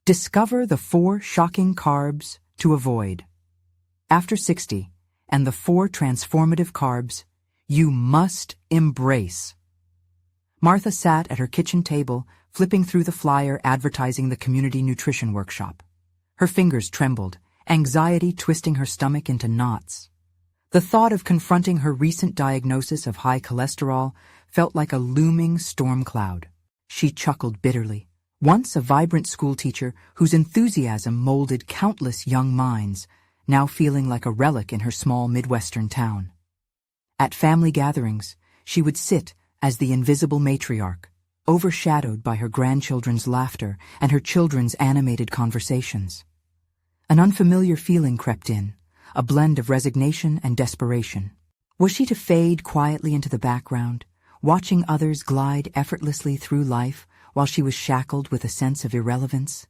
Discover the 4 shocking carbs to avoid. After 60, and the 4 transformative carbs you must embrace. Martha sat at her kitchen table, flipping through the flyer advertising the community nutrition workshop. Her fingers trembled, anxiety twisting her stomach into knots. The thought of confronting her recent diagnosis of high cholesterol felt like a looming storm cloud. She chuckled bitterly. Once a vibrant schoolteacher whose enthusiasm molded countless young minds, now feeling like a relic in her small Midwestern town. At family gatherings, she would sit as the invisible matriarch, overshadowed by her grandchildren's laughter and her children's animated conversations. An unfamiliar feeling crept in, a blend of resignation and desperation. Was she to fade quietly into the background, watching others glide effortlessly through life while she was shackled with a sense of irrelevance?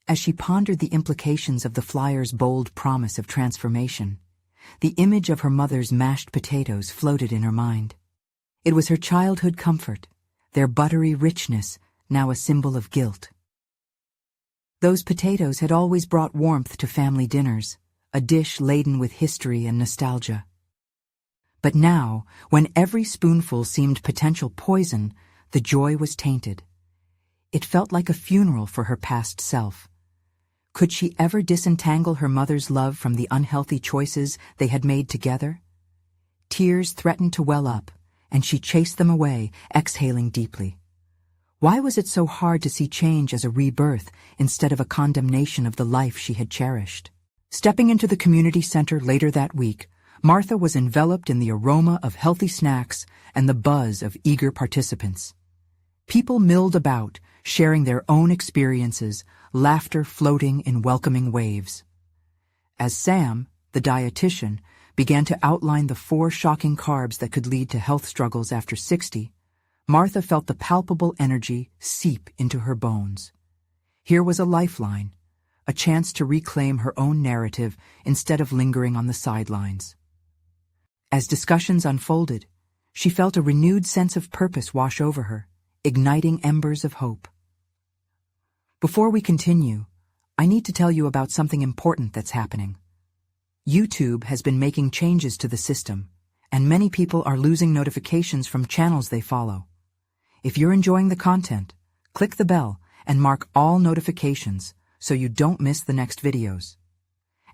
As she pondered the implications of the flyer's bold promise of transformation, the image of her mother's mashed potatoes floated in her mind. It was her childhood comfort, their buttery richness now a symbol of guilt. Those potatoes had always brought warmth to family dinners, a dish laden with history and nostalgia. But now, when every spoonful seemed potential poison, the joy was tainted. It felt like a funeral for her past self. Could she ever disentangle her mother's love from the unhealthy choices they had made together? Tears threatened to well up, and she chased them away, exhaling deeply. Why was it so hard to see change as a rebirth instead of a condemnation of the life she had cherished? Stepping into the community center later that week, Martha was enveloped in the aroma of healthy snacks and the buzz of eager participants. People milled about, sharing their own experiences, laughter floating in welcoming waves. As Sam, the dietitian, began to outline the 4 shocking carbs that could lead to health struggles after 60, Martha felt the palpable energy seep into her bones. Here was a lifeline, a chance to reclaim her own narrative instead of lingering on the sidelines. As discussions unfolded, she felt a renewed sense of purpose wash over her, igniting embers of hope. Before we continue, I need to tell you about something important that's happening. YouTube has been making changes to the system, and many people are losing notifications from channels they follow. If you're enjoying the content, click the bell and mark all notifications so you don't miss the next videos.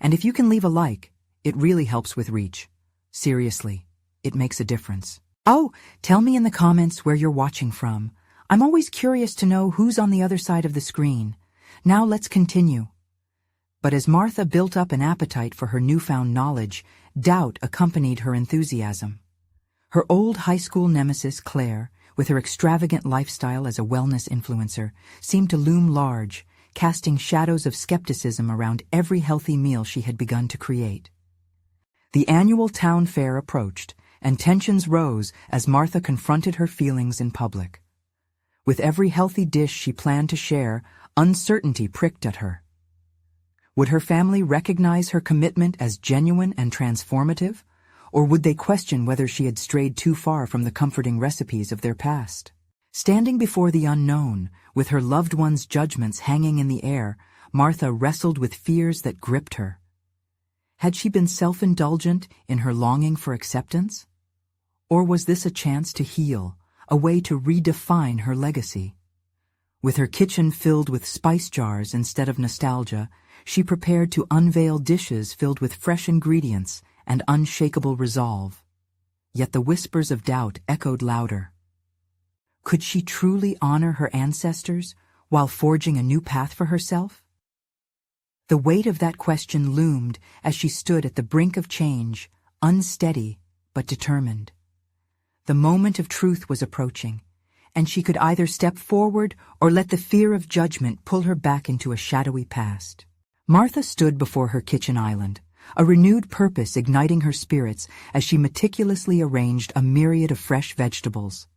And if you can leave a like, it really helps with reach. Seriously, it makes a difference. Oh, tell me in the comments where you're watching from. I'm always curious to know who's on the other side of the screen. Now let's continue. But as Martha built up an appetite for her newfound knowledge, doubt accompanied her enthusiasm. Her old high school nemesis, Claire, with her extravagant lifestyle as a wellness influencer, seemed to loom large, casting shadows of skepticism around every healthy meal she had begun to create. The annual town fair approached, and tensions rose as Martha confronted her feelings in public. With every healthy dish she planned to share, uncertainty pricked at her. Would her family recognize her commitment as genuine and transformative, or would they question whether she had strayed too far from the comforting recipes of their past? Standing before the unknown, with her loved one's judgments hanging in the air, Martha wrestled with fears that gripped her. Had she been self-indulgent in her longing for acceptance? Or was this a chance to heal, a way to redefine her legacy? With her kitchen filled with spice jars instead of nostalgia, she prepared to unveil dishes filled with fresh ingredients and unshakable resolve. Yet the whispers of doubt echoed louder. Could she truly honor her ancestors while forging a new path for herself? The weight of that question loomed as she stood at the brink of change, unsteady but determined. The moment of truth was approaching, and she could either step forward or let the fear of judgment pull her back into a shadowy past. Martha stood before her kitchen island, a renewed purpose igniting her spirits as she meticulously arranged a myriad of fresh vegetables.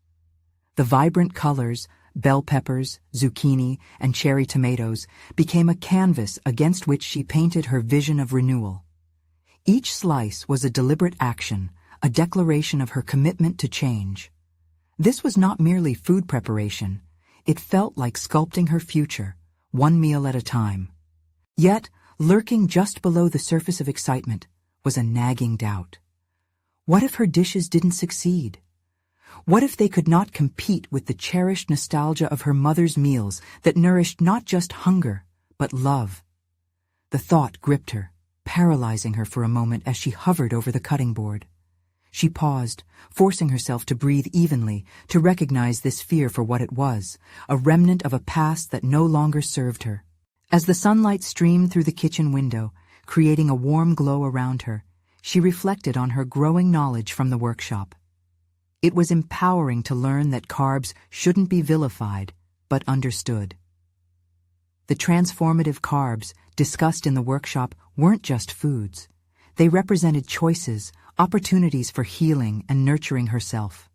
The vibrant colors, bell peppers, zucchini, and cherry tomatoes, became a canvas against which she painted her vision of renewal. Each slice was a deliberate action, a declaration of her commitment to change. This was not merely food preparation. It felt like sculpting her future, one meal at a time. Yet, lurking just below the surface of excitement was a nagging doubt. What if her dishes didn't succeed? What if they could not compete with the cherished nostalgia of her mother's meals that nourished not just hunger, but love? The thought gripped her, paralyzing her for a moment as she hovered over the cutting board. She paused, forcing herself to breathe evenly, to recognize this fear for what it was, a remnant of a past that no longer served her. As the sunlight streamed through the kitchen window, creating a warm glow around her, she reflected on her growing knowledge from the workshop. It was empowering to learn that carbs shouldn't be vilified, but understood. The transformative carbs discussed in the workshop weren't just foods. They represented choices, opportunities for healing and nurturing herself.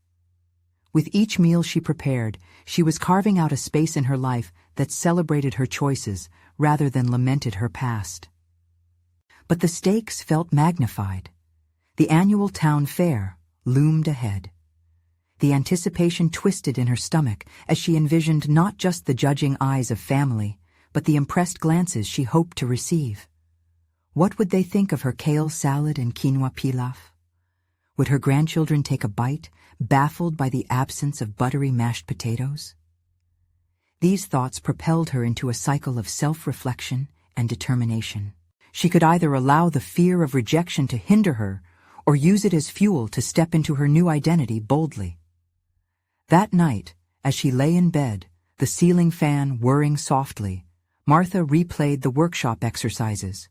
With each meal she prepared, she was carving out a space in her life that celebrated her choices rather than lamented her past. But the stakes felt magnified. The annual town fair loomed ahead. The anticipation twisted in her stomach as she envisioned not just the judging eyes of family, but the impressed glances she hoped to receive. What would they think of her kale salad and quinoa pilaf? Would her grandchildren take a bite, baffled by the absence of buttery mashed potatoes? These thoughts propelled her into a cycle of self-reflection and determination. She could either allow the fear of rejection to hinder her, or use it as fuel to step into her new identity boldly. That night, as she lay in bed, the ceiling fan whirring softly, Martha replayed the workshop exercises.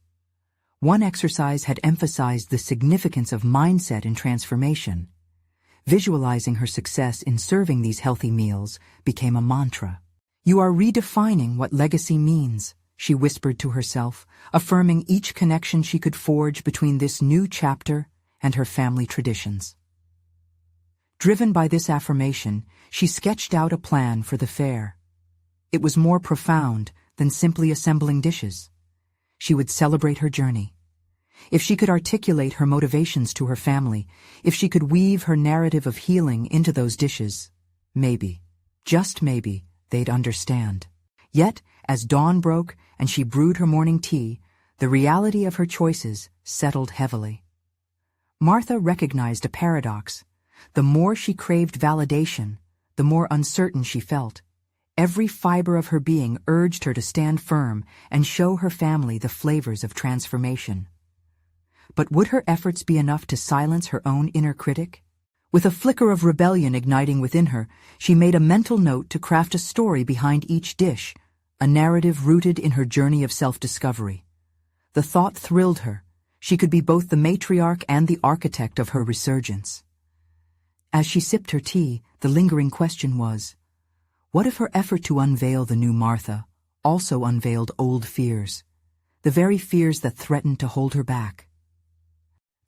One exercise had emphasized the significance of mindset and transformation. Visualizing her success in serving these healthy meals became a mantra. "You are redefining what legacy means," she whispered to herself, affirming each connection she could forge between this new chapter and her family traditions. Driven by this affirmation, she sketched out a plan for the fair. It was more profound than simply assembling dishes. She would celebrate her journey. If she could articulate her motivations to her family, if she could weave her narrative of healing into those dishes, maybe, just maybe, they'd understand. Yet, as dawn broke and she brewed her morning tea, the reality of her choices settled heavily. Martha recognized a paradox. The more she craved validation, the more uncertain she felt. Every fiber of her being urged her to stand firm and show her family the flavors of transformation. But would her efforts be enough to silence her own inner critic? With a flicker of rebellion igniting within her, she made a mental note to craft a story behind each dish, a narrative rooted in her journey of self-discovery. The thought thrilled her. She could be both the matriarch and the architect of her resurgence. As she sipped her tea, the lingering question was, what if her effort to unveil the new Martha also unveiled old fears, the very fears that threatened to hold her back?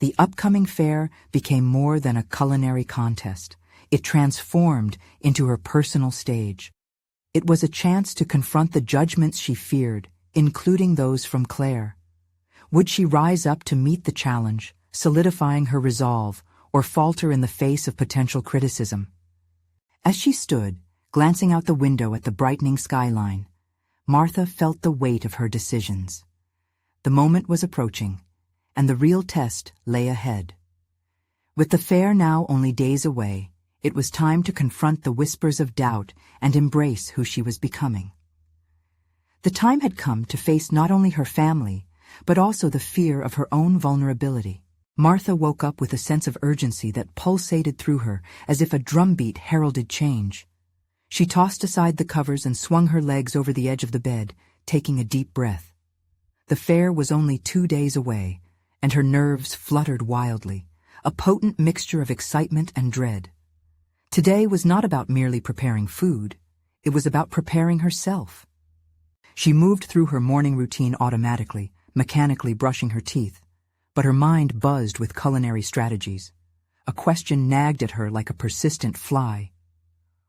The upcoming fair became more than a culinary contest. It transformed into her personal stage. It was a chance to confront the judgments she feared, including those from Claire. Would she rise up to meet the challenge, solidifying her resolve, or falter in the face of potential criticism? As she stood, glancing out the window at the brightening skyline, Martha felt the weight of her decisions. The moment was approaching, and the real test lay ahead. With the fair now only days away, it was time to confront the whispers of doubt and embrace who she was becoming. The time had come to face not only her family, but also the fear of her own vulnerability. Martha woke up with a sense of urgency that pulsated through her as if a drumbeat heralded change. She tossed aside the covers and swung her legs over the edge of the bed, taking a deep breath. The fair was only 2 days away, and her nerves fluttered wildly, a potent mixture of excitement and dread. Today was not about merely preparing food, it was about preparing herself. She moved through her morning routine automatically, mechanically brushing her teeth, but her mind buzzed with culinary strategies. A question nagged at her like a persistent fly.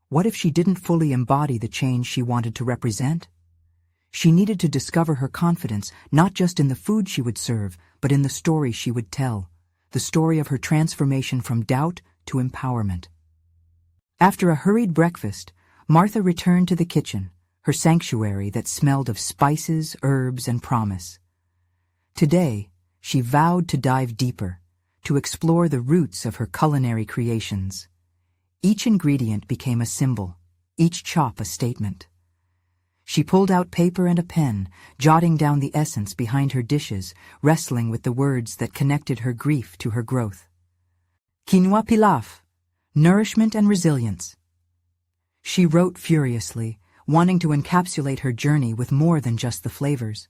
What if she didn't fully embody the change she wanted to represent? She needed to discover her confidence not just in the food she would serve, but in the story she would tell, the story of her transformation from doubt to empowerment. After a hurried breakfast, Martha returned to the kitchen, her sanctuary that smelled of spices, herbs, and promise. Today, she vowed to dive deeper, to explore the roots of her culinary creations. Each ingredient became a symbol, each chop a statement. She pulled out paper and a pen, jotting down the essence behind her dishes, wrestling with the words that connected her grief to her growth. Quinoa pilaf, nourishment and resilience. She wrote furiously, wanting to encapsulate her journey with more than just the flavors.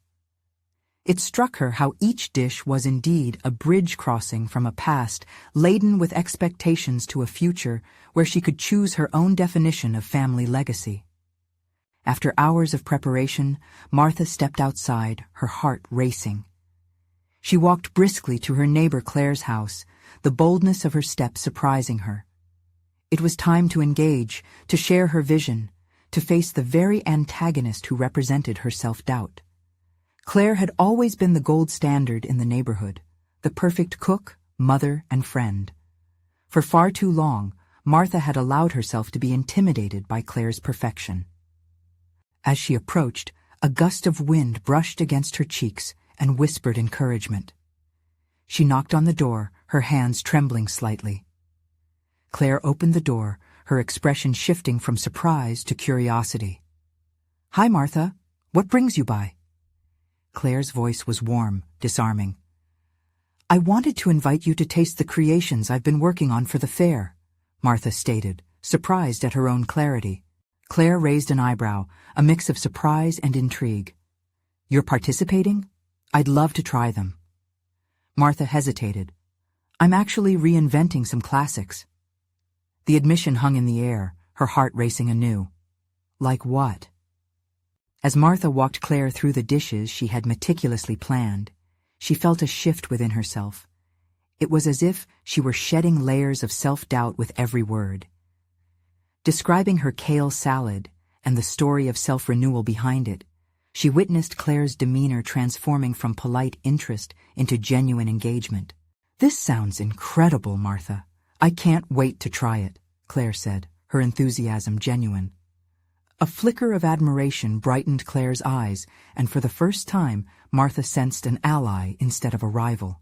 It struck her how each dish was indeed a bridge crossing from a past laden with expectations to a future where she could choose her own definition of family legacy. After hours of preparation, Martha stepped outside, her heart racing. She walked briskly to her neighbor Claire's house, the boldness of her step surprising her. It was time to engage, to share her vision, to face the very antagonist who represented her self-doubt. Claire had always been the gold standard in the neighborhood, the perfect cook, mother, and friend. For far too long, Martha had allowed herself to be intimidated by Claire's perfection. As she approached, a gust of wind brushed against her cheeks and whispered encouragement. She knocked on the door, her hands trembling slightly. Claire opened the door, her expression shifting from surprise to curiosity. "Hi, Martha. What brings you by?" Claire's voice was warm, disarming. "I wanted to invite you to taste the creations I've been working on for the fair," Martha stated, surprised at her own clarity. Claire raised an eyebrow, a mix of surprise and intrigue. "You're participating? I'd love to try them." Martha hesitated. "I'm actually reinventing some classics." The admission hung in the air, her heart racing anew. Like what? As Martha walked Claire through the dishes she had meticulously planned, she felt a shift within herself. It was as if she were shedding layers of self-doubt with every word. Describing her kale salad and the story of self-renewal behind it, she witnessed Claire's demeanor transforming from polite interest into genuine engagement. "This sounds incredible, Martha. I can't wait to try it," Claire said, her enthusiasm genuine. A flicker of admiration brightened Claire's eyes, and for the first time, Martha sensed an ally instead of a rival.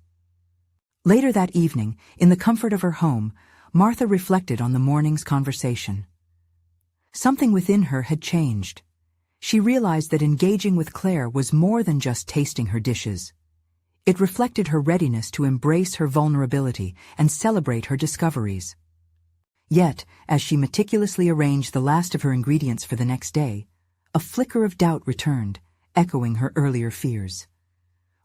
Later that evening, in the comfort of her home, Martha reflected on the morning's conversation. Something within her had changed. She realized that engaging with Claire was more than just tasting her dishes. It reflected her readiness to embrace her vulnerability and celebrate her discoveries. Yet, as she meticulously arranged the last of her ingredients for the next day, a flicker of doubt returned, echoing her earlier fears.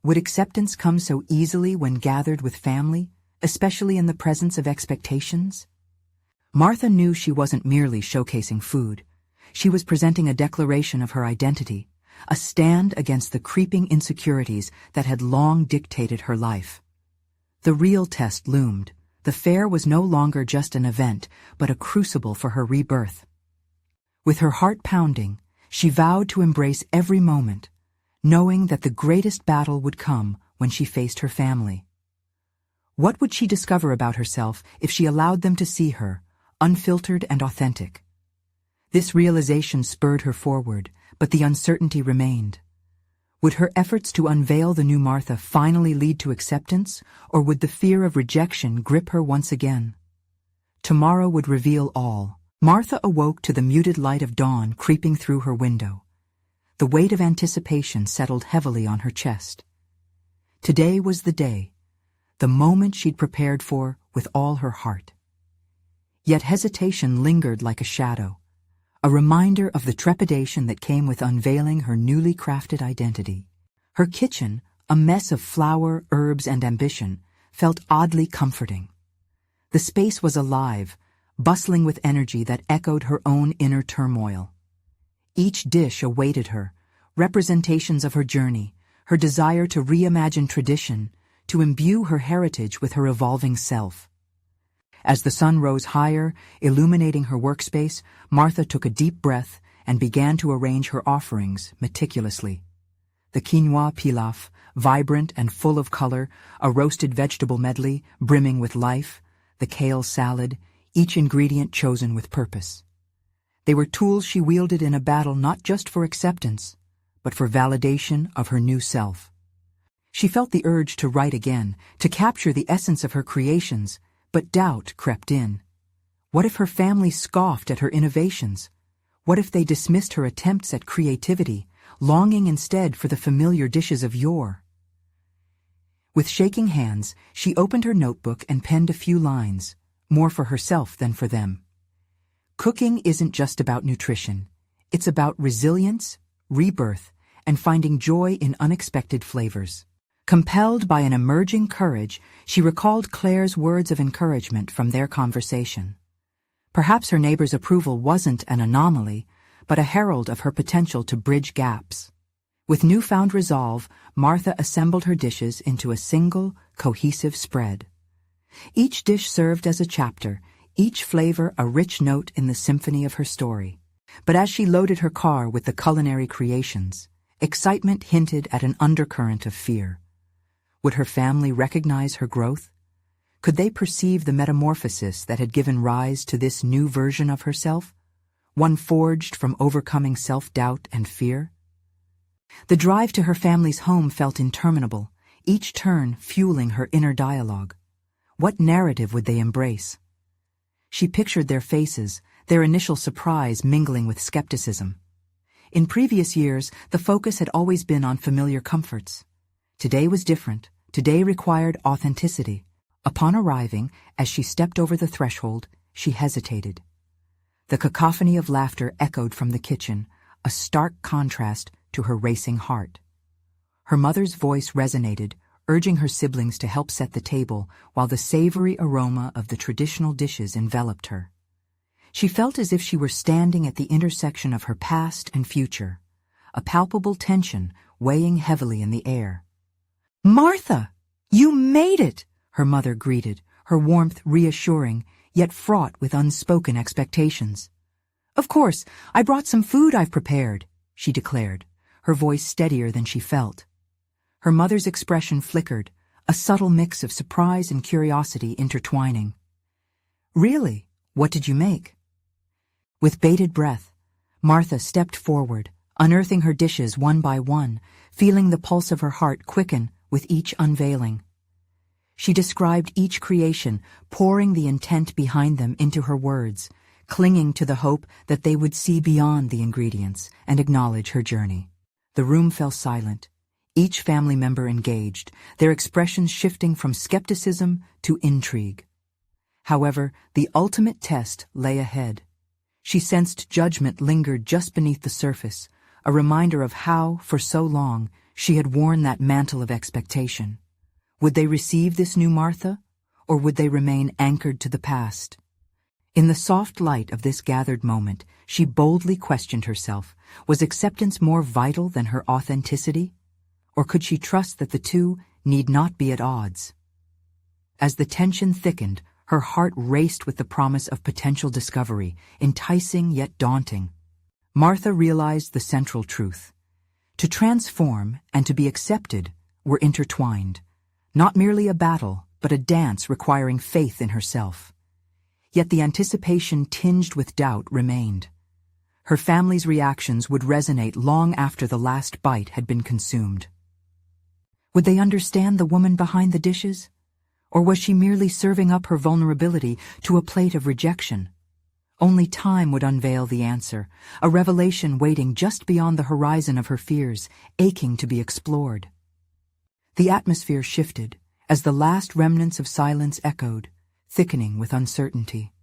Would acceptance come so easily when gathered with family, especially in the presence of expectations? Martha knew she wasn't merely showcasing food. She was presenting a declaration of her identity, a stand against the creeping insecurities that had long dictated her life. The real test loomed. The fair was no longer just an event, but a crucible for her rebirth. With her heart pounding, she vowed to embrace every moment, knowing that the greatest battle would come when she faced her family. What would she discover about herself if she allowed them to see her, unfiltered and authentic? This realization spurred her forward, but the uncertainty remained. Would her efforts to unveil the new Martha finally lead to acceptance, or would the fear of rejection grip her once again? Tomorrow would reveal all. Martha awoke to the muted light of dawn creeping through her window. The weight of anticipation settled heavily on her chest. Today was the day, the moment she'd prepared for with all her heart. Yet hesitation lingered like a shadow, a reminder of the trepidation that came with unveiling her newly crafted identity. Her kitchen, a mess of flour, herbs, and ambition, felt oddly comforting. The space was alive, bustling with energy that echoed her own inner turmoil. Each dish awaited her, representations of her journey, her desire to reimagine tradition, to imbue her heritage with her evolving self. As the sun rose higher, illuminating her workspace, Martha took a deep breath and began to arrange her offerings meticulously. The quinoa pilaf, vibrant and full of color, a roasted vegetable medley brimming with life, the kale salad, each ingredient chosen with purpose. They were tools she wielded in a battle not just for acceptance, but for validation of her new self. She felt the urge to write again, to capture the essence of her creations, but doubt crept in. What if her family scoffed at her innovations? What if they dismissed her attempts at creativity, longing instead for the familiar dishes of yore? With shaking hands, she opened her notebook and penned a few lines, more for herself than for them. Cooking isn't just about nutrition. It's about resilience, rebirth, and finding joy in unexpected flavors. Compelled by an emerging courage, she recalled Claire's words of encouragement from their conversation. Perhaps her neighbor's approval wasn't an anomaly, but a herald of her potential to bridge gaps. With newfound resolve, Martha assembled her dishes into a single, cohesive spread. Each dish served as a chapter, each flavor a rich note in the symphony of her story. But as she loaded her car with the culinary creations, excitement hinted at an undercurrent of fear. Would her family recognize her growth? Could they perceive the metamorphosis that had given rise to this new version of herself, one forged from overcoming self-doubt and fear? The drive to her family's home felt interminable, each turn fueling her inner dialogue. What narrative would they embrace? She pictured their faces, their initial surprise mingling with skepticism. In previous years, the focus had always been on familiar comforts. Today was different. Today required authenticity. Upon arriving, as she stepped over the threshold, she hesitated. The cacophony of laughter echoed from the kitchen, a stark contrast to her racing heart. Her mother's voice resonated, urging her siblings to help set the table, while the savory aroma of the traditional dishes enveloped her. She felt as if she were standing at the intersection of her past and future, a palpable tension weighing heavily in the air. "Martha! You made it!" her mother greeted, her warmth reassuring, yet fraught with unspoken expectations. "Of course, I brought some food I've prepared," she declared, her voice steadier than she felt. Her mother's expression flickered, a subtle mix of surprise and curiosity intertwining. "Really? What did you make?" With bated breath, Martha stepped forward, unearthing her dishes one by one, feeling the pulse of her heart quicken with each unveiling. She described each creation, pouring the intent behind them into her words, clinging to the hope that they would see beyond the ingredients and acknowledge her journey. The room fell silent, each family member engaged, their expressions shifting from skepticism to intrigue. However, the ultimate test lay ahead. She sensed judgment lingered just beneath the surface, a reminder of how, for so long, she had worn that mantle of expectation. Would they receive this new Martha, or would they remain anchored to the past? In the soft light of this gathered moment, she boldly questioned herself. Was acceptance more vital than her authenticity? Or could she trust that the two need not be at odds? As the tension thickened, her heart raced with the promise of potential discovery, enticing yet daunting. Martha realized the central truth. To transform and to be accepted were intertwined, not merely a battle, but a dance requiring faith in herself. Yet the anticipation tinged with doubt remained. Her family's reactions would resonate long after the last bite had been consumed. Would they understand the woman behind the dishes? Or was she merely serving up her vulnerability to a plate of rejection? Only time would unveil the answer, a revelation waiting just beyond the horizon of her fears, aching to be explored. The atmosphere shifted as the last remnants of silence echoed, thickening with uncertainty.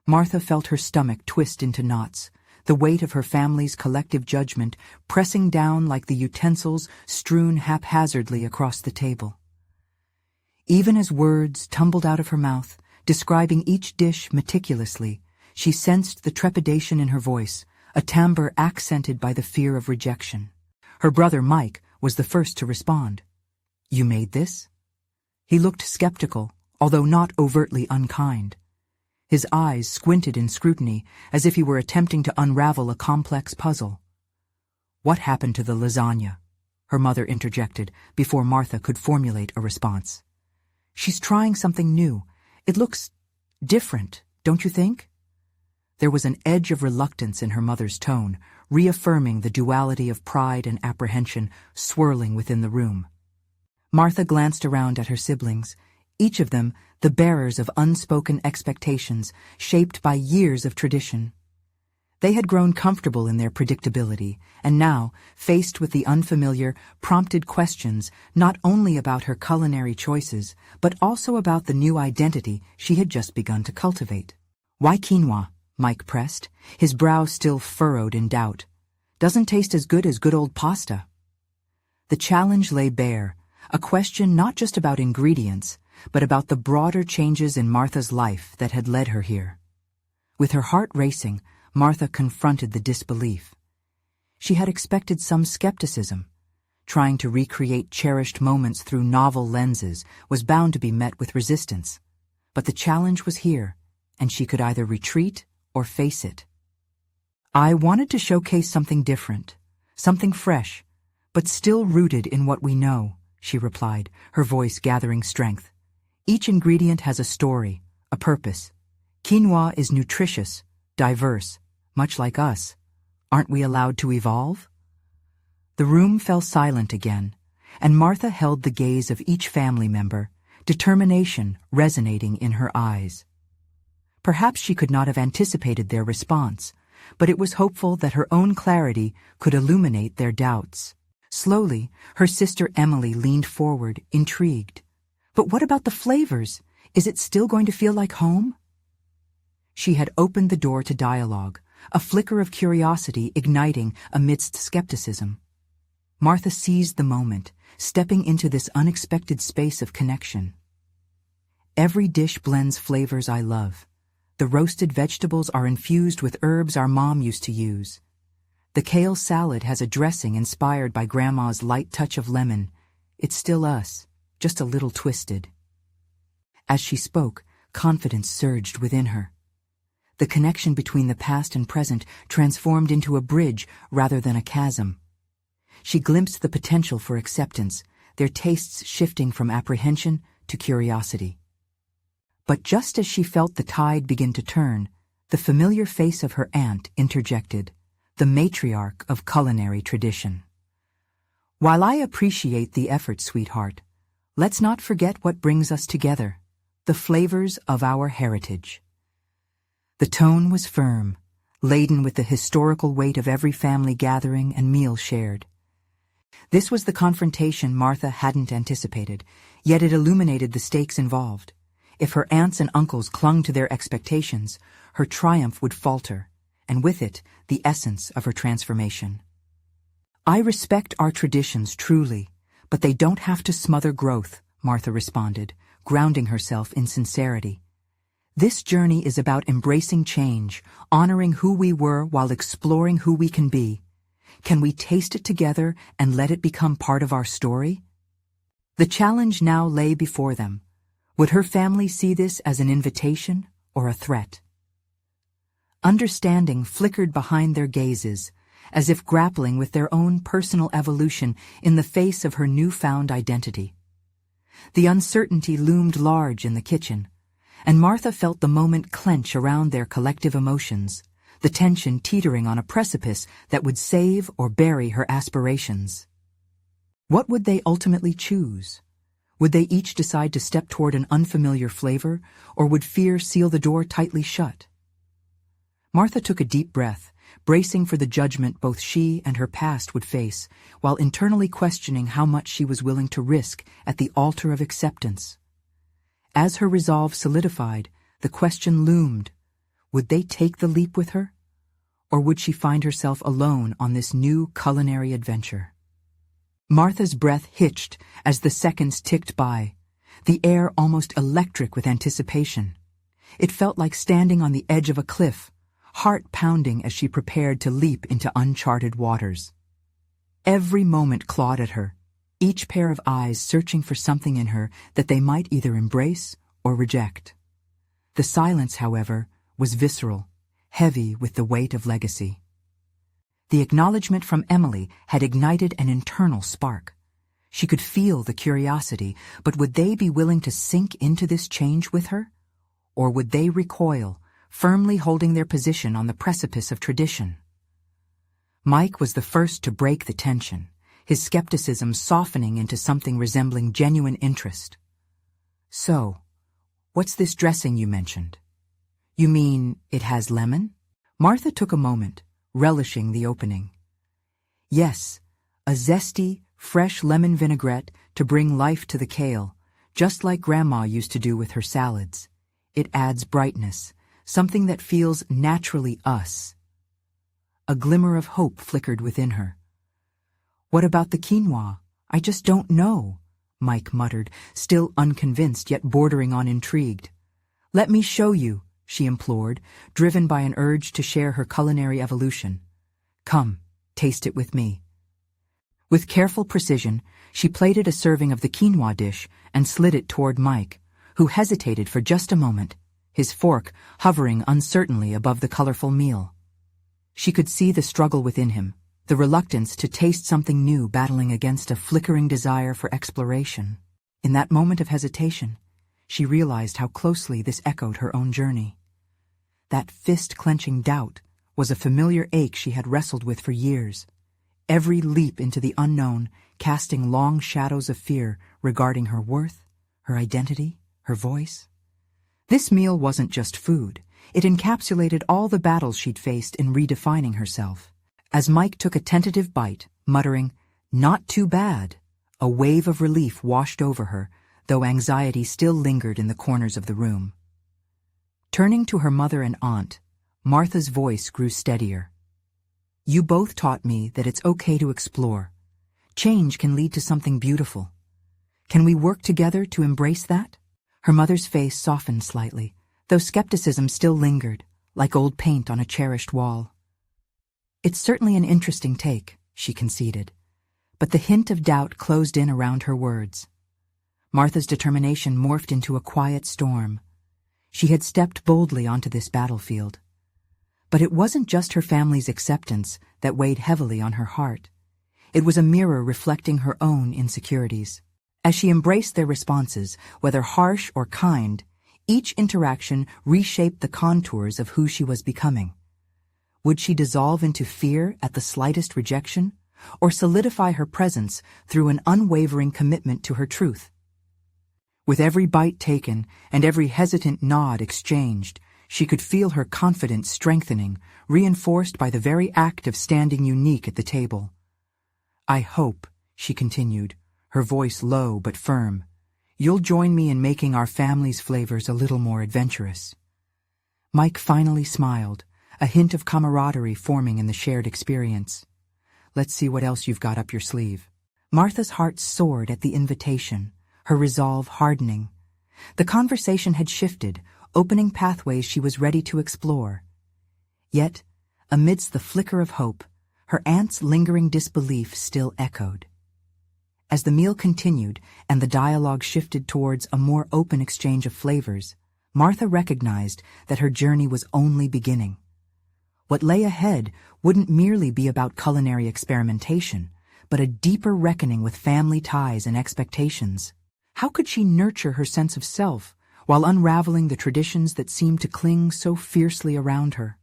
Martha felt her stomach twist into knots, the weight of her family's collective judgment pressing down like the utensils strewn haphazardly across the table. Even as words tumbled out of her mouth, describing each dish meticulously, she sensed the trepidation in her voice, a timbre accented by the fear of rejection. Her brother Mike was the first to respond. "You made this?" He looked skeptical, although not overtly unkind. His eyes squinted in scrutiny, as if he were attempting to unravel a complex puzzle. "What happened to the lasagna?" her mother interjected, before Martha could formulate a response. "She's trying something new. It looks different, don't you think?" There was an edge of reluctance in her mother's tone, reaffirming the duality of pride and apprehension swirling within the room. Martha glanced around at her siblings, each of them the bearers of unspoken expectations shaped by years of tradition. They had grown comfortable in their predictability, and now, faced with the unfamiliar, prompted questions not only about her culinary choices, but also about the new identity she had just begun to cultivate. "Why quinoa?" Mike pressed, his brow still furrowed in doubt. "Doesn't taste as good old pasta." The challenge lay bare, a question not just about ingredients, but about the broader changes in Martha's life that had led her here. With her heart racing, Martha confronted the disbelief. She had expected some skepticism. Trying to recreate cherished moments through novel lenses was bound to be met with resistance. But the challenge was here, and she could either retreat or face it. "I wanted to showcase something different, something fresh, but still rooted in what we know," she replied, her voice gathering strength. "Each ingredient has a story, a purpose. Quinoa is nutritious, diverse, much like us. Aren't we allowed to evolve?" The room fell silent again, and Martha held the gaze of each family member, determination resonating in her eyes. Perhaps she could not have anticipated their response, but it was hopeful that her own clarity could illuminate their doubts. Slowly, her sister Emily leaned forward, intrigued. "But what about the flavors? Is it still going to feel like home?" She had opened the door to dialogue, a flicker of curiosity igniting amidst skepticism. Martha seized the moment, stepping into this unexpected space of connection. "Every dish blends flavors I love. The roasted vegetables are infused with herbs our mom used to use. The kale salad has a dressing inspired by Grandma's light touch of lemon. It's still us, just a little twisted." As she spoke, confidence surged within her. The connection between the past and present transformed into a bridge rather than a chasm. She glimpsed the potential for acceptance, their tastes shifting from apprehension to curiosity. But just as she felt the tide begin to turn, the familiar face of her aunt interjected, the matriarch of culinary tradition. "While I appreciate the effort, sweetheart, let's not forget what brings us together, the flavors of our heritage." The tone was firm, laden with the historical weight of every family gathering and meal shared. This was the confrontation Martha hadn't anticipated, yet it illuminated the stakes involved. If her aunts and uncles clung to their expectations, her triumph would falter, and with it, the essence of her transformation. "I respect our traditions truly, but they don't have to smother growth," Martha responded, grounding herself in sincerity. "This journey is about embracing change, honoring who we were while exploring who we can be. Can we taste it together and let it become part of our story?" The challenge now lay before them. Would her family see this as an invitation or a threat? Understanding flickered behind their gazes, as if grappling with their own personal evolution in the face of her newfound identity. The uncertainty loomed large in the kitchen, and Martha felt the moment clench around their collective emotions, the tension teetering on a precipice that would save or bury her aspirations. What would they ultimately choose? Would they each decide to step toward an unfamiliar flavor, or would fear seal the door tightly shut? Martha took a deep breath, bracing for the judgment both she and her past would face, while internally questioning how much she was willing to risk at the altar of acceptance. As her resolve solidified, the question loomed: would they take the leap with her? Or would she find herself alone on this new culinary adventure? Martha's breath hitched as the seconds ticked by, the air almost electric with anticipation. It felt like standing on the edge of a cliff, heart pounding as she prepared to leap into uncharted waters. Every moment clawed at her, each pair of eyes searching for something in her that they might either embrace or reject. The silence, however, was visceral, heavy with the weight of legacy. The acknowledgement from Emily had ignited an internal spark. She could feel the curiosity, but would they be willing to sink into this change with her? Or would they recoil, firmly holding their position on the precipice of tradition. Mike was the first to break the tension, his skepticism softening into something resembling genuine interest. "So, what's this dressing you mentioned? You mean it has lemon?" Martha took a moment, relishing the opening. "Yes, a zesty, fresh lemon vinaigrette to bring life to the kale, just like Grandma used to do with her salads. It adds brightness, something that feels naturally us." A glimmer of hope flickered within her. "What about the quinoa? I just don't know," Mike muttered, still unconvinced yet bordering on intrigued. "Let me show you," she implored, driven by an urge to share her culinary evolution. "Come, taste it with me." With careful precision, she plated a serving of the quinoa dish and slid it toward Mike, who hesitated for just a moment, his fork hovering uncertainly above the colorful meal. She could see the struggle within him, the reluctance to taste something new battling against a flickering desire for exploration. In that moment of hesitation, she realized how closely this echoed her own journey. That fist-clenching doubt was a familiar ache she had wrestled with for years, every leap into the unknown casting long shadows of fear regarding her worth, her identity, her voice. This meal wasn't just food. It encapsulated all the battles she'd faced in redefining herself. As Mike took a tentative bite, muttering, "Not too bad," a wave of relief washed over her, though anxiety still lingered in the corners of the room. Turning to her mother and aunt, Martha's voice grew steadier. "You both taught me that it's okay to explore. Change can lead to something beautiful. Can we work together to embrace that?" Her mother's face softened slightly, though skepticism still lingered, like old paint on a cherished wall. "It's certainly an interesting take," she conceded, but the hint of doubt closed in around her words. Martha's determination morphed into a quiet storm. She had stepped boldly onto this battlefield. But it wasn't just her family's acceptance that weighed heavily on her heart. It was a mirror reflecting her own insecurities. As she embraced their responses, whether harsh or kind, each interaction reshaped the contours of who she was becoming. Would she dissolve into fear at the slightest rejection, or solidify her presence through an unwavering commitment to her truth? With every bite taken and every hesitant nod exchanged, she could feel her confidence strengthening, reinforced by the very act of standing unique at the table. "I hope," she continued, her voice low but firm, "you'll join me in making our family's flavors a little more adventurous." Mike finally smiled, a hint of camaraderie forming in the shared experience. "Let's see what else you've got up your sleeve." Martha's heart soared at the invitation, her resolve hardening. The conversation had shifted, opening pathways she was ready to explore. Yet, amidst the flicker of hope, her aunt's lingering disbelief still echoed. As the meal continued and the dialogue shifted towards a more open exchange of flavors, Martha recognized that her journey was only beginning. What lay ahead wouldn't merely be about culinary experimentation, but a deeper reckoning with family ties and expectations. How could she nurture her sense of self while unraveling the traditions that seemed to cling so fiercely around her?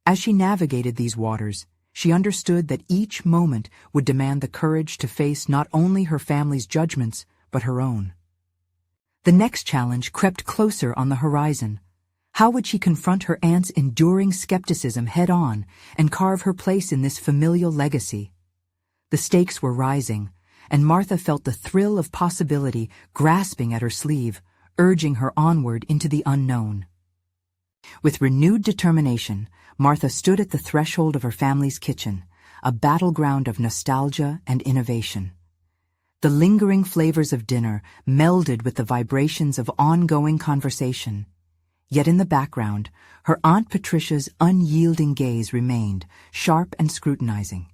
As she navigated these waters, she understood that each moment would demand the courage to face not only her family's judgments, but her own. The next challenge crept closer on the horizon. How would she confront her aunt's enduring skepticism head-on and carve her place in this familial legacy? The stakes were rising, and Martha felt the thrill of possibility grasping at her sleeve, urging her onward into the unknown. With renewed determination, Martha stood at the threshold of her family's kitchen, a battleground of nostalgia and innovation. The lingering flavors of dinner melded with the vibrations of ongoing conversation. Yet in the background, her Aunt Patricia's unyielding gaze remained, sharp and scrutinizing.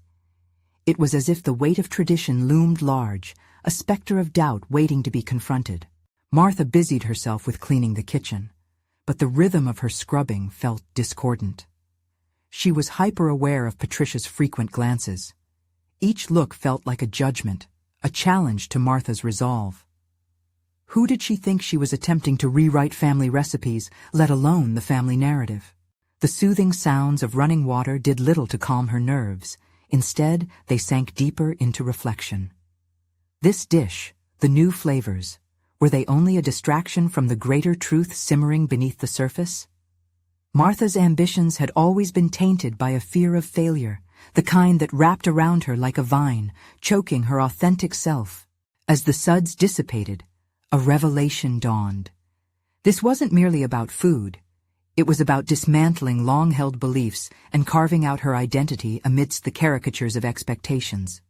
It was as if the weight of tradition loomed large, a specter of doubt waiting to be confronted. Martha busied herself with cleaning the kitchen, but the rhythm of her scrubbing felt discordant. She was hyper-aware of Patricia's frequent glances. Each look felt like a judgment, a challenge to Martha's resolve. Who did she think she was attempting to rewrite family recipes, let alone the family narrative? The soothing sounds of running water did little to calm her nerves. Instead, they sank deeper into reflection. This dish, the new flavors, were they only a distraction from the greater truth simmering beneath the surface? Martha's ambitions had always been tainted by a fear of failure, the kind that wrapped around her like a vine, choking her authentic self. As the suds dissipated, a revelation dawned. This wasn't merely about food. It was about dismantling long-held beliefs and carving out her identity amidst the caricatures of expectations.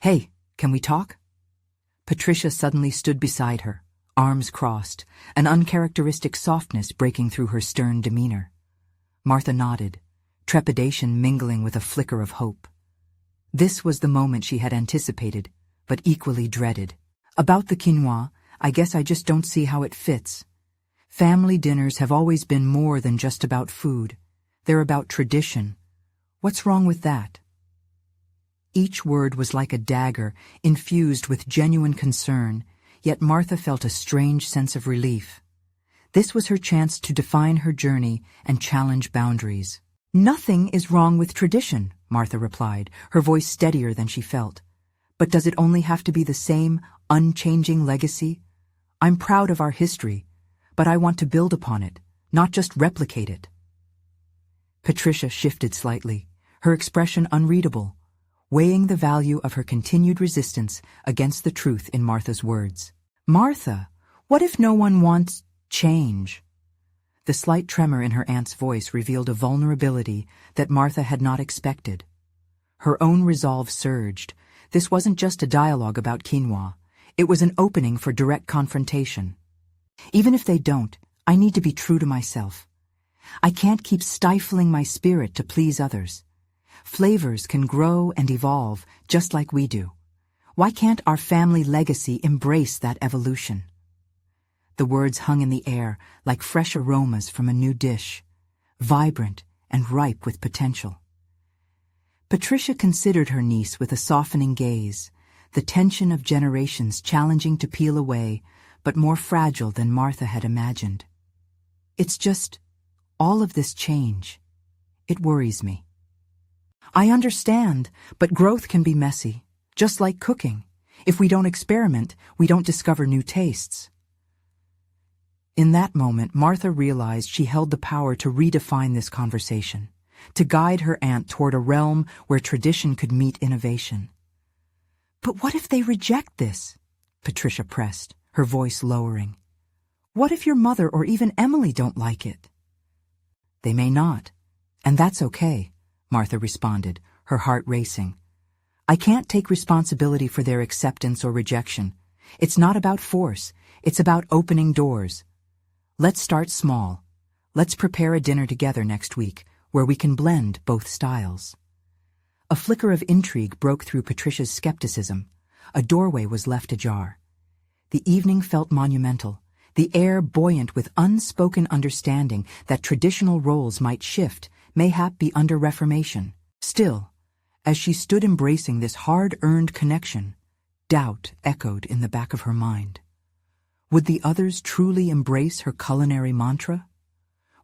"Hey, can we talk?" Patricia suddenly stood beside her, arms crossed, an uncharacteristic softness breaking through her stern demeanor. Martha nodded, trepidation mingling with a flicker of hope. This was the moment she had anticipated, but equally dreaded. "About the quinoa, I guess I just don't see how it fits. Family dinners have always been more than just about food. They're about tradition. What's wrong with that?" Each word was like a dagger, infused with genuine concern, yet Martha felt a strange sense of relief. This was her chance to define her journey and challenge boundaries. "Nothing is wrong with tradition," Martha replied, her voice steadier than she felt. "But does it only have to be the same, unchanging legacy? I'm proud of our history, but I want to build upon it, not just replicate it." Patricia shifted slightly, her expression unreadable, weighing the value of her continued resistance against the truth in Martha's words. "Martha, what if no one wants change?" The slight tremor in her aunt's voice revealed a vulnerability that Martha had not expected. Her own resolve surged. This wasn't just a dialogue about quinoa. It was an opening for direct confrontation. "Even if they don't, I need to be true to myself. I can't keep stifling my spirit to please others. Flavors can grow and evolve just like we do. Why can't our family legacy embrace that evolution?" The words hung in the air like fresh aromas from a new dish, vibrant and ripe with potential. Patricia considered her niece with a softening gaze, the tension of generations challenging to peel away, but more fragile than Martha had imagined. "It's just, all of this change. It worries me." "I understand, but growth can be messy, just like cooking. If we don't experiment, we don't discover new tastes." In that moment, Martha realized she held the power to redefine this conversation, to guide her aunt toward a realm where tradition could meet innovation. "But what if they reject this?" Patricia pressed, her voice lowering. "What if your mother or even Emily don't like it?" "They may not, and that's okay," Martha responded, her heart racing. "I can't take responsibility for their acceptance or rejection. It's not about force, it's about opening doors. Let's start small. Let's prepare a dinner together next week, where we can blend both styles." A flicker of intrigue broke through Patricia's skepticism. A doorway was left ajar. The evening felt monumental, the air buoyant with unspoken understanding that traditional roles might shift, mayhap be under reformation. Still, as she stood embracing this hard-earned connection, doubt echoed in the back of her mind. Would the others truly embrace her culinary mantra?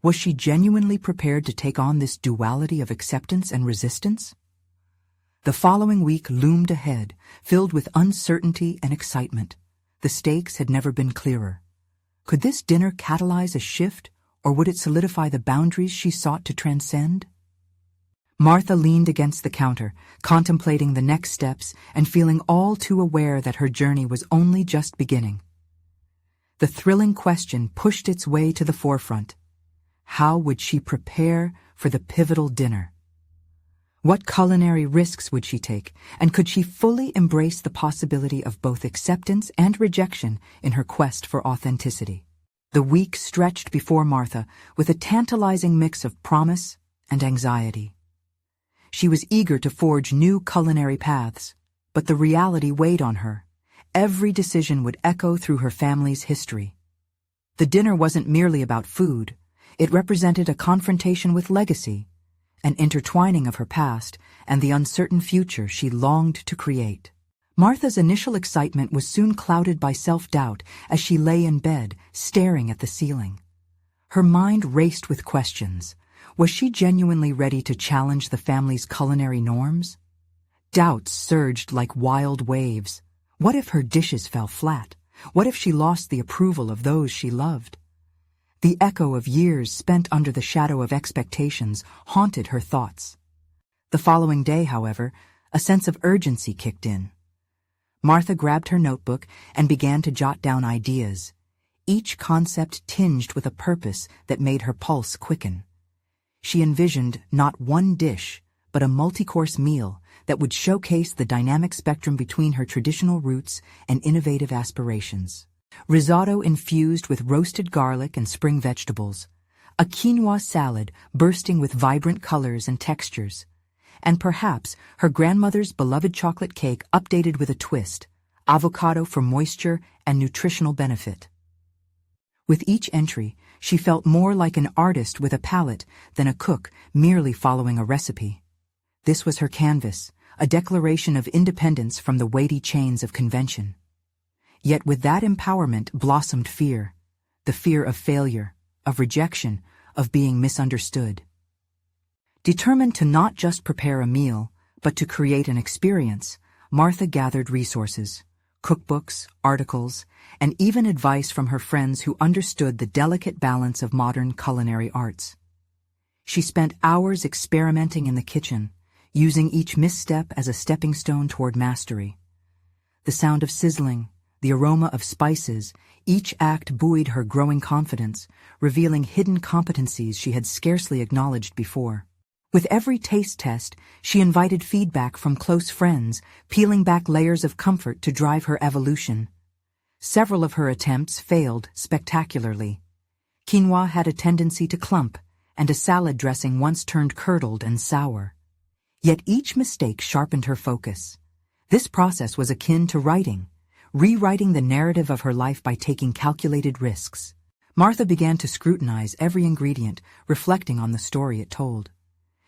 Was she genuinely prepared to take on this duality of acceptance and resistance? The following week loomed ahead, filled with uncertainty and excitement. The stakes had never been clearer. Could this dinner catalyze a shift, or would it solidify the boundaries she sought to transcend? Martha leaned against the counter, contemplating the next steps and feeling all too aware that her journey was only just beginning. The thrilling question pushed its way to the forefront. How would she prepare for the pivotal dinner? What culinary risks would she take, and could she fully embrace the possibility of both acceptance and rejection in her quest for authenticity? The week stretched before Martha with a tantalizing mix of promise and anxiety. She was eager to forge new culinary paths, but the reality weighed on her. Every decision would echo through her family's history. The dinner wasn't merely about food. It represented a confrontation with legacy, an intertwining of her past and the uncertain future she longed to create. Martha's initial excitement was soon clouded by self-doubt as she lay in bed, staring at the ceiling. Her mind raced with questions. Was she genuinely ready to challenge the family's culinary norms? Doubts surged like wild waves. What if her dishes fell flat? What if she lost the approval of those she loved? The echo of years spent under the shadow of expectations haunted her thoughts. The following day, however, a sense of urgency kicked in. Martha grabbed her notebook and began to jot down ideas, each concept tinged with a purpose that made her pulse quicken. She envisioned not one dish, but a multi-course meal that would showcase the dynamic spectrum between her traditional roots and innovative aspirations. Risotto infused with roasted garlic and spring vegetables, a quinoa salad bursting with vibrant colors and textures, and perhaps her grandmother's beloved chocolate cake updated with a twist, avocado for moisture and nutritional benefit. With each entry, she felt more like an artist with a palette than a cook merely following a recipe. This was her canvas, a declaration of independence from the weighty chains of convention. Yet with that empowerment blossomed fear, the fear of failure, of rejection, of being misunderstood. Determined to not just prepare a meal, but to create an experience, Martha gathered resources, cookbooks, articles, and even advice from her friends who understood the delicate balance of modern culinary arts. She spent hours experimenting in the kitchen, using each misstep as a stepping stone toward mastery. The sound of sizzling, the aroma of spices, each act buoyed her growing confidence, revealing hidden competencies she had scarcely acknowledged before. With every taste test, she invited feedback from close friends, peeling back layers of comfort to drive her evolution. Several of her attempts failed spectacularly. Quinoa had a tendency to clump, and a salad dressing once turned curdled and sour. Yet each mistake sharpened her focus. This process was akin to writing, rewriting the narrative of her life by taking calculated risks. Martha began to scrutinize every ingredient, reflecting on the story it told.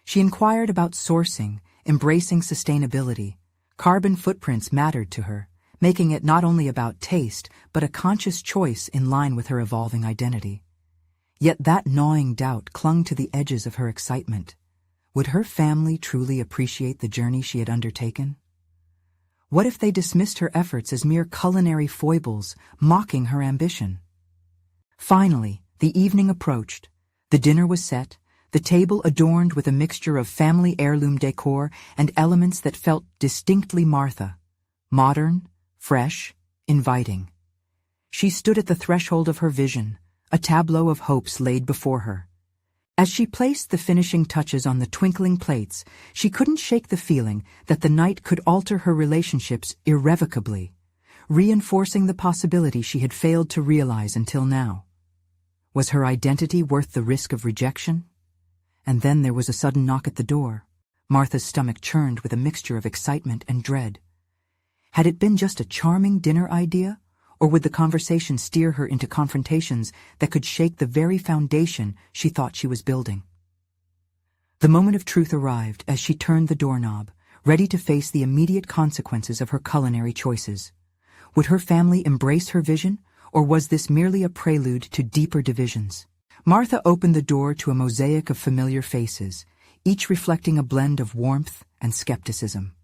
She inquired about sourcing, embracing sustainability. Carbon footprints mattered to her, making it not only about taste, but a conscious choice in line with her evolving identity. Yet that gnawing doubt clung to the edges of her excitement. Would her family truly appreciate the journey she had undertaken? What if they dismissed her efforts as mere culinary foibles, mocking her ambition? Finally, the evening approached. The dinner was set, the table adorned with a mixture of family heirloom decor and elements that felt distinctly Martha. Modern, fresh, inviting. She stood at the threshold of her vision, a tableau of hopes laid before her. As she placed the finishing touches on the twinkling plates, she couldn't shake the feeling that the night could alter her relationships irrevocably, reinforcing the possibility she had failed to realize until now. Was her identity worth the risk of rejection? And then there was a sudden knock at the door. Martha's stomach churned with a mixture of excitement and dread. Had it been just a charming dinner idea, or would the conversation steer her into confrontations that could shake the very foundation she thought she was building? The moment of truth arrived as she turned the doorknob, ready to face the immediate consequences of her culinary choices. Would her family embrace her vision, or was this merely a prelude to deeper divisions? Martha opened the door to a mosaic of familiar faces, each reflecting a blend of warmth and skepticism.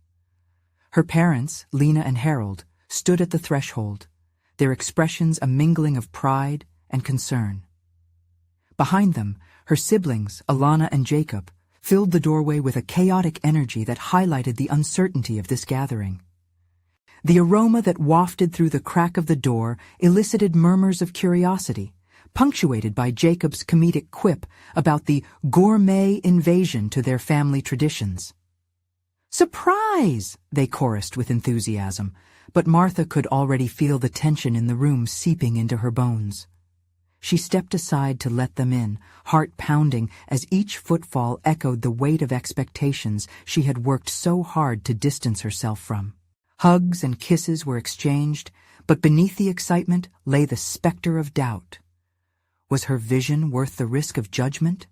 Her parents, Lena and Harold, stood at the threshold, their expressions a mingling of pride and concern. Behind them, her siblings, Alana and Jacob, filled the doorway with a chaotic energy that highlighted the uncertainty of this gathering. The aroma that wafted through the crack of the door elicited murmurs of curiosity, punctuated by Jacob's comedic quip about the gourmet invasion to their family traditions. "Surprise!" they chorused with enthusiasm, but Martha could already feel the tension in the room seeping into her bones. She stepped aside to let them in, heart pounding as each footfall echoed the weight of expectations she had worked so hard to distance herself from. Hugs and kisses were exchanged, but beneath the excitement lay the specter of doubt. Was her vision worth the risk of judgment?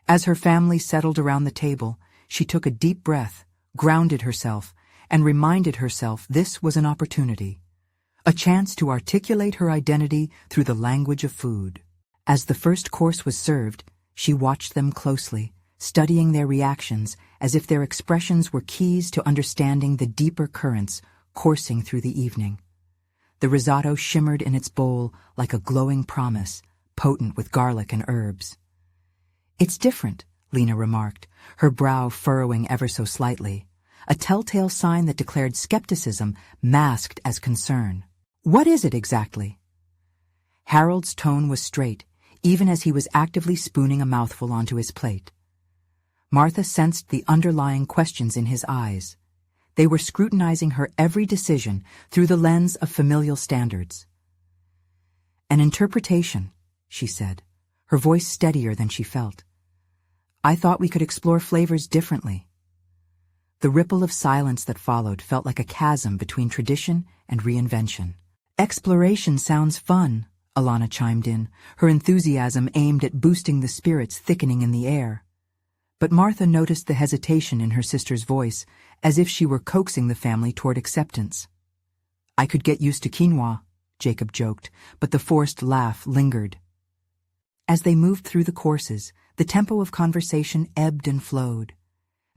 As her family settled around the table, she took a deep breath, grounded herself, and reminded herself this was an opportunity, a chance to articulate her identity through the language of food. As the first course was served, she watched them closely, studying their reactions as if their expressions were keys to understanding the deeper currents coursing through the evening. The risotto shimmered in its bowl like a glowing promise, potent with garlic and herbs. "It's different," Lena remarked, her brow furrowing ever so slightly, a telltale sign that declared skepticism masked as concern. "What is it exactly?" Harold's tone was straight, even as he was actively spooning a mouthful onto his plate. Martha sensed the underlying questions in his eyes. They were scrutinizing her every decision through the lens of familial standards. "An interpretation," she said, her voice steadier than she felt. "I thought we could explore flavors differently." The ripple of silence that followed felt like a chasm between tradition and reinvention. "Exploration sounds fun," Alana chimed in, her enthusiasm aimed at boosting the spirits thickening in the air. But Martha noticed the hesitation in her sister's voice, as if she were coaxing the family toward acceptance. "I could get used to quinoa," Jacob joked, but the forced laugh lingered. As they moved through the courses, the tempo of conversation ebbed and flowed.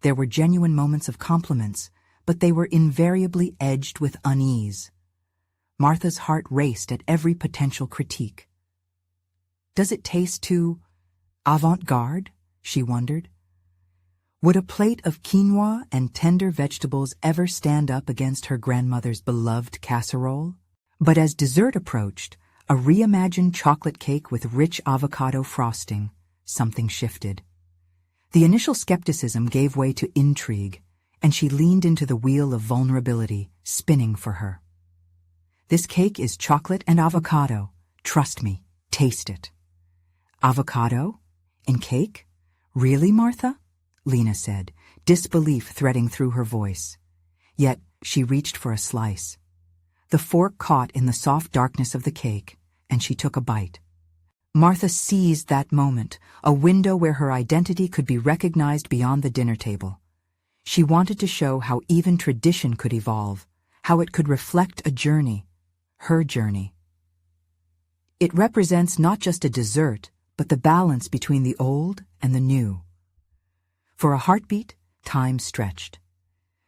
There were genuine moments of compliments, but they were invariably edged with unease. Martha's heart raced at every potential critique. "Does it taste too avant-garde?" she wondered. Would a plate of quinoa and tender vegetables ever stand up against her grandmother's beloved casserole? But as dessert approached, a reimagined chocolate cake with rich avocado frosting, something shifted. The initial skepticism gave way to intrigue, and she leaned into the wheel of vulnerability, spinning for her. "This cake is chocolate and avocado. Trust me, taste it." "Avocado? In cake? Really, Martha?" Lena said, disbelief threading through her voice. Yet she reached for a slice. The fork caught in the soft darkness of the cake, and she took a bite. Martha seized that moment, a window where her identity could be recognized beyond the dinner table. She wanted to show how even tradition could evolve, how it could reflect a journey, her journey. It represents not just a dessert, but the balance between the old and the new. For a heartbeat, time stretched.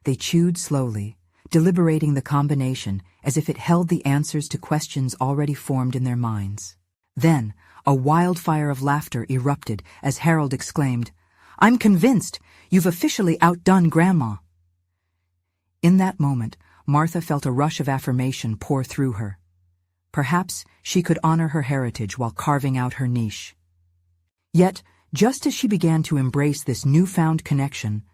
They chewed slowly, deliberating the combination as if it held the answers to questions already formed in their minds. Then, a wildfire of laughter erupted as Harold exclaimed, "I'm convinced! You've officially outdone Grandma!" In that moment, Martha felt a rush of affirmation pour through her. Perhaps she could honor her heritage while carving out her niche. Yet, just as she began to embrace this newfound connection,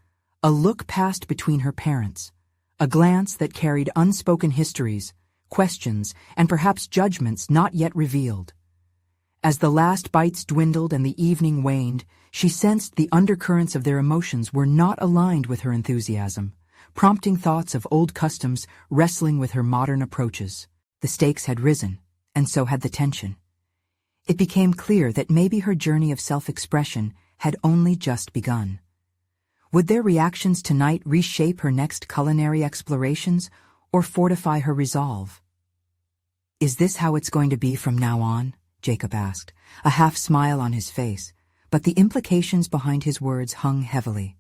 a look passed between her parents, a glance that carried unspoken histories, questions, and perhaps judgments not yet revealed. As the last bites dwindled and the evening waned, she sensed the undercurrents of their emotions were not aligned with her enthusiasm, prompting thoughts of old customs wrestling with her modern approaches. The stakes had risen, and so had the tension. It became clear that maybe her journey of self-expression had only just begun. Would their reactions tonight reshape her next culinary explorations or fortify her resolve? "Is this how it's going to be from now on?" Jacob asked, a half smile on his face, but the implications behind his words hung heavily.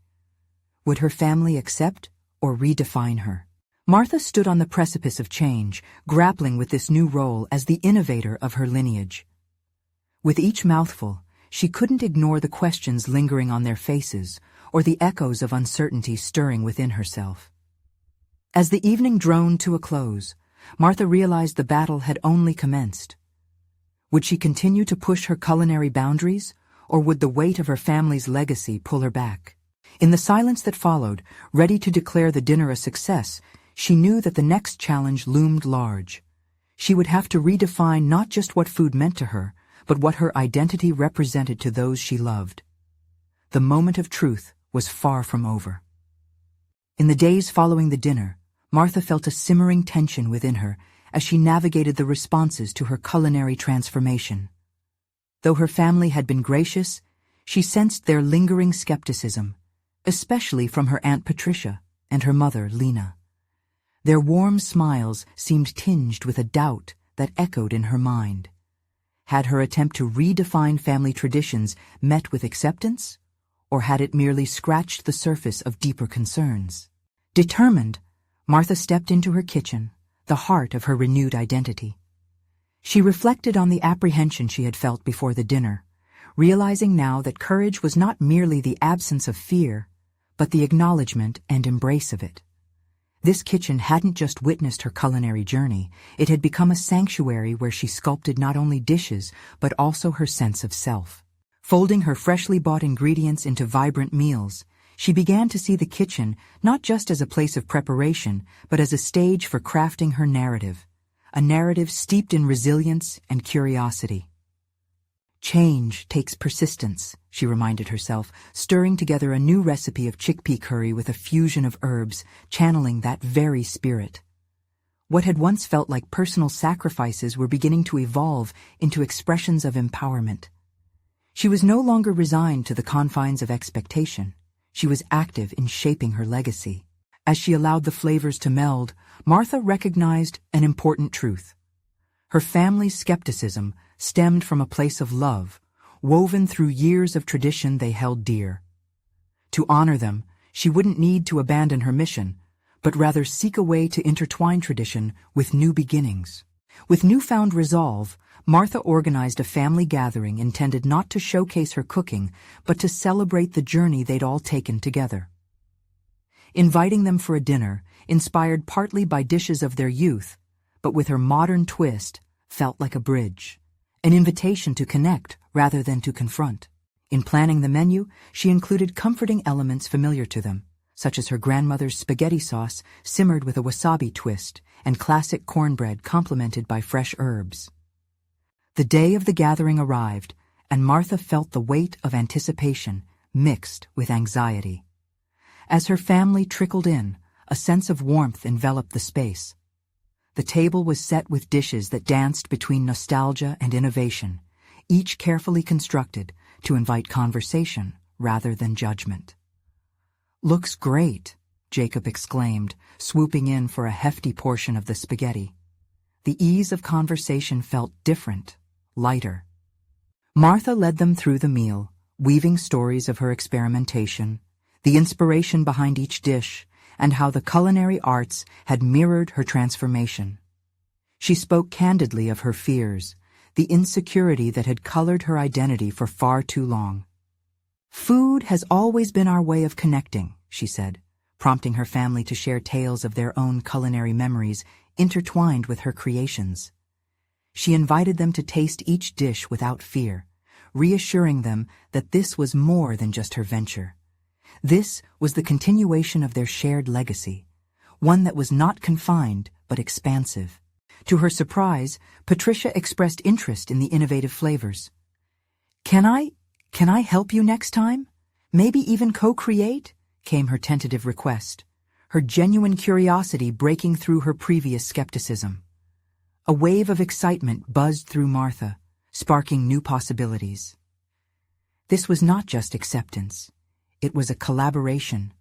Would her family accept or redefine her? Martha stood on the precipice of change, grappling with this new role as the innovator of her lineage. With each mouthful, she couldn't ignore the questions lingering on their faces or the echoes of uncertainty stirring within herself. As the evening droned to a close, Martha realized the battle had only commenced. Would she continue to push her culinary boundaries, or would the weight of her family's legacy pull her back? In the silence that followed, ready to declare the dinner a success, she knew that the next challenge loomed large. She would have to redefine not just what food meant to her, but what her identity represented to those she loved. The moment of truth was far from over. In the days following the dinner, Martha felt a simmering tension within her as she navigated the responses to her culinary transformation. Though her family had been gracious, she sensed their lingering skepticism, especially from her Aunt Patricia and her mother, Lena. Their warm smiles seemed tinged with a doubt that echoed in her mind. Had her attempt to redefine family traditions met with acceptance, or had it merely scratched the surface of deeper concerns? Determined, Martha stepped into her kitchen, the heart of her renewed identity. She reflected on the apprehension she had felt before the dinner, realizing now that courage was not merely the absence of fear, but the acknowledgement and embrace of it. This kitchen hadn't just witnessed her culinary journey, it had become a sanctuary where she sculpted not only dishes, but also her sense of self. Folding her freshly bought ingredients into vibrant meals, she began to see the kitchen not just as a place of preparation, but as a stage for crafting her narrative, a narrative steeped in resilience and curiosity. Change takes persistence, she reminded herself, stirring together a new recipe of chickpea curry with a fusion of herbs, channeling that very spirit. What had once felt like personal sacrifices were beginning to evolve into expressions of empowerment. She was no longer resigned to the confines of expectation. She was active in shaping her legacy. As she allowed the flavors to meld, Martha recognized an important truth. Her family's skepticism stemmed from a place of love, woven through years of tradition they held dear. To honor them, she wouldn't need to abandon her mission, but rather seek a way to intertwine tradition with new beginnings. With newfound resolve, Martha organized a family gathering intended not to showcase her cooking, but to celebrate the journey they'd all taken together. Inviting them for a dinner, inspired partly by dishes of their youth, but with her modern twist, felt like a bridge, an invitation to connect rather than to confront. In planning the menu, she included comforting elements familiar to them, such as her grandmother's spaghetti sauce simmered with a wasabi twist and classic cornbread complemented by fresh herbs. The day of the gathering arrived, and Martha felt the weight of anticipation mixed with anxiety. As her family trickled in, a sense of warmth enveloped the space. The table was set with dishes that danced between nostalgia and innovation, each carefully constructed to invite conversation rather than judgment. "Looks great," Jacob exclaimed, swooping in for a hefty portion of the spaghetti. The ease of conversation felt different, lighter. Martha led them through the meal, weaving stories of her experimentation, the inspiration behind each dish, and how the culinary arts had mirrored her transformation. She spoke candidly of her fears, the insecurity that had colored her identity for far too long. "Food has always been our way of connecting," she said, prompting her family to share tales of their own culinary memories intertwined with her creations. She invited them to taste each dish without fear, reassuring them that this was more than just her venture. This was the continuation of their shared legacy, one that was not confined but expansive. To her surprise, Patricia expressed interest in the innovative flavors. Can I help you next time? Maybe even co-create?" came her tentative request, her genuine curiosity breaking through her previous skepticism. A wave of excitement buzzed through Martha, sparking new possibilities. This was not just acceptance. It was a collaboration,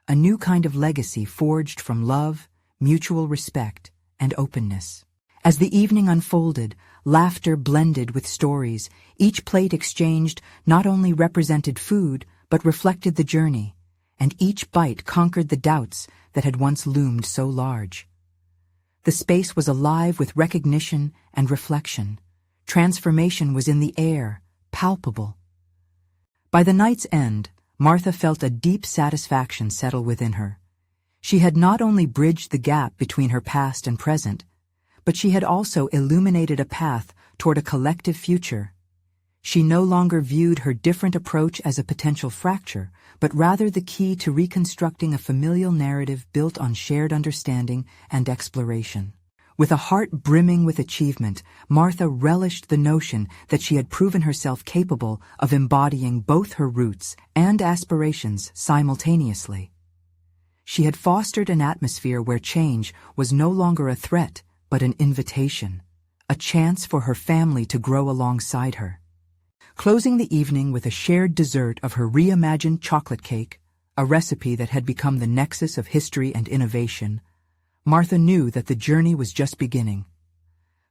a new kind of legacy forged from love, mutual respect, and openness. As the evening unfolded, laughter blended with stories. Each plate exchanged not only represented food, but reflected the journey, and each bite conquered the doubts that had once loomed so large. The space was alive with recognition and reflection. Transformation was in the air, palpable. By the night's end, Martha felt a deep satisfaction settle within her. She had not only bridged the gap between her past and present, but she had also illuminated a path toward a collective future. She no longer viewed her different approach as a potential fracture, but rather the key to reconstructing a familial narrative built on shared understanding and exploration. With a heart brimming with achievement, Martha relished the notion that she had proven herself capable of embodying both her roots and aspirations simultaneously. She had fostered an atmosphere where change was no longer a threat, but an invitation, a chance for her family to grow alongside her. Closing the evening with a shared dessert of her reimagined chocolate cake, a recipe that had become the nexus of history and innovation, Martha knew that the journey was just beginning.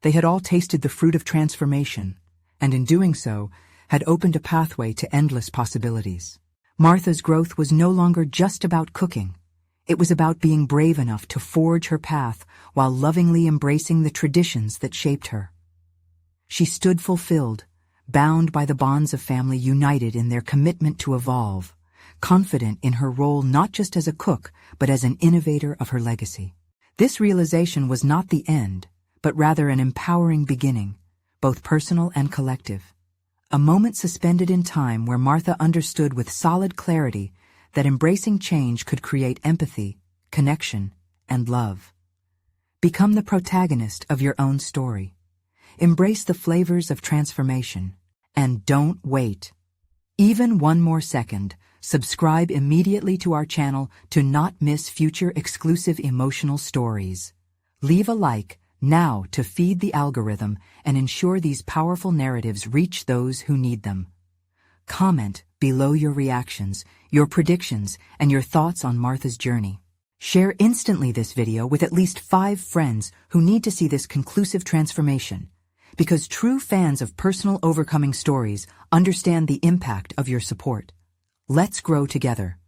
They had all tasted the fruit of transformation, and in doing so, had opened a pathway to endless possibilities. Martha's growth was no longer just about cooking. It was about being brave enough to forge her path while lovingly embracing the traditions that shaped her. She stood fulfilled, bound by the bonds of family united in their commitment to evolve, confident in her role not just as a cook, but as an innovator of her legacy. This realization was not the end, but rather an empowering beginning, both personal and collective. A moment suspended in time where Martha understood with solid clarity that embracing change could create empathy, connection, and love. Become the protagonist of your own story. Embrace the flavors of transformation. And don't wait. Even one more second, subscribe immediately to our channel to not miss future exclusive emotional stories. Leave a like now to feed the algorithm and ensure these powerful narratives reach those who need them. Comment below your reactions, your predictions, and your thoughts on Martha's journey. Share instantly this video with at least 5 friends who need to see this conclusive transformation, because true fans of personal overcoming stories understand the impact of your support. Let's grow together.